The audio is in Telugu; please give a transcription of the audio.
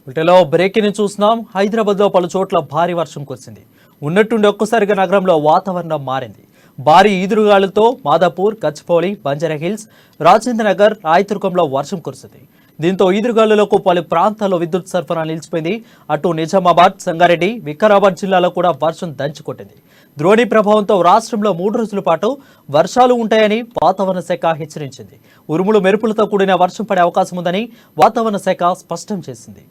వీటిలో బ్రేకింగ్ చూస్తున్నాం. హైదరాబాద్లో పలు చోట్ల భారీ వర్షం కురిసింది. ఉన్నట్టుండి ఒక్కసారిగా నగరంలో వాతావరణం మారింది. భారీ ఈదురుగాలులతో మాదాపూర్, గచ్చిబౌలి, బంజారాహిల్స్, రాజేంద్ర నగర్, రాయదుర్గంలో వర్షం కురిసింది. దీంతో ఈదురుగాలులకు పలు ప్రాంతాల్లో విద్యుత్ సరఫరా నిలిచిపోయింది. అటు నిజామాబాద్, సంగారెడ్డి, వికారాబాద్ జిల్లాలో కూడా వర్షం దంచుకొట్టింది. ద్రోణి ప్రభావంతో రాష్ట్రంలో 3 రోజుల పాటు వర్షాలు ఉంటాయని వాతావరణ శాఖ హెచ్చరించింది. ఉరుములు మెరుపులతో కూడిన వర్షం పడే అవకాశం ఉందని వాతావరణ శాఖ స్పష్టం చేసింది.